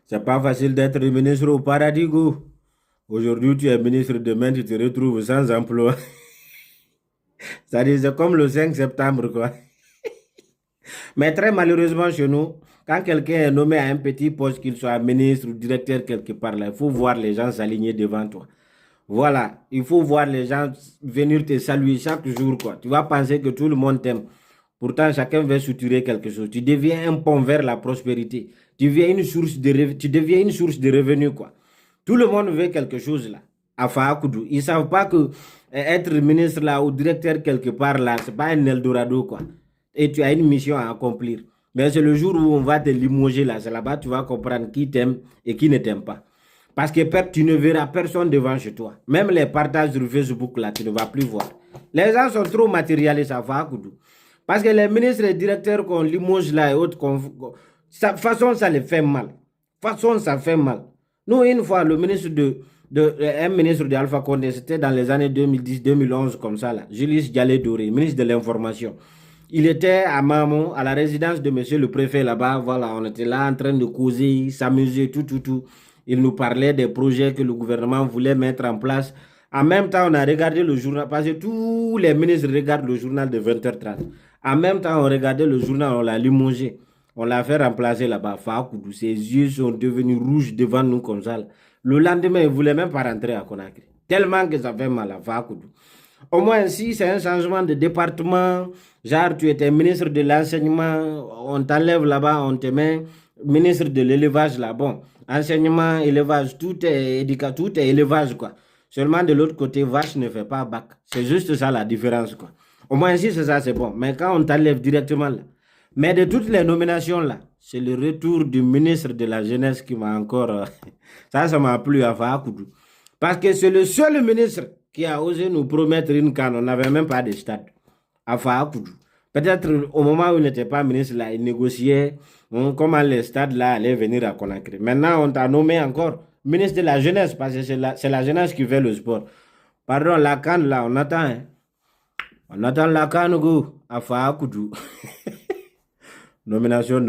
C'est pas facile d'être ministre au paradis, go. Aujourd'hui, tu es ministre, demain, tu te retrouves sans emploi. C'est comme le 5 septembre, quoi. Mais très malheureusement, chez nous, quand quelqu'un est nommé à un petit poste, qu'il soit ministre ou directeur quelque part, là, il faut voir les gens s'aligner devant toi. Voilà, il faut voir les gens venir te saluer chaque jour, quoi. Tu vas penser que tout le monde t'aime. Pourtant, chacun veut soutirer quelque chose. Tu deviens un pont vers la prospérité. Tu deviens une source de revenus, quoi. Tout le monde veut quelque chose, là. À Faakoudou. Ils ne savent pas que être ministre, là, ou directeur quelque part, là, c'est pas un Eldorado, quoi. Et tu as une mission à accomplir. Mais c'est le jour où on va te limoger, là. C'est là-bas que tu vas comprendre qui t'aime et qui ne t'aime pas. Parce que tu ne verras personne devant chez toi. Même les partages sur Facebook, là, tu ne vas plus voir. Les gens sont trop matérialistes à Faakoudou. Parce que les ministres et directeurs qu'on limoge là et autres, façon, ça les fait mal. Façon, ça fait mal. Nous, une fois, le ministre un ministre de Alpha Condé, c'était dans les années 2010-2011, comme ça, là, Julius Dialé Doré, ministre de l'Information. Il était à Mamon, à la résidence de monsieur le préfet là-bas. Voilà, on était là en train de causer, s'amuser, tout. Il nous parlait des projets que le gouvernement voulait mettre en place. En même temps, on a regardé le journal, parce que tous les ministres regardent le journal de 20h30. En même temps, on regardait le journal, on l'a limogé. On l'a fait remplacer là-bas. Faakoudou, ses yeux sont devenus rouges devant nous comme ça, là. Le lendemain, il ne voulait même pas rentrer à Conakry. Tellement que ça fait mal à Faakoudou. Au moins, si c'est un changement de département, genre tu étais ministre de l'enseignement, on t'enlève là-bas, on te met ministre de l'élevage là. Bon, enseignement, élevage, tout est éducation, tout est élevage, quoi. Seulement de l'autre côté, vache ne fait pas bac. C'est juste ça la différence, quoi. Au moins, si c'est ça, c'est bon. Mais quand on t'enlève directement là. Mais de toutes les nominations là, c'est le retour du ministre de la Jeunesse qui m'a encore. Ça m'a plu à Faakoudou. Parce que c'est le seul ministre qui a osé nous promettre une canne. On n'avait même pas de stade à Faakoudou. Peut-être au moment où il n'était pas ministre là, il négociait comment les stades là allaient venir à Conakry. Maintenant, on t'a nommé encore ministre de la Jeunesse parce que c'est la jeunesse qui fait le sport. Pardon, la canne là, on attend. Hein. On attend la canne, go, à Faakoudou. Nomination.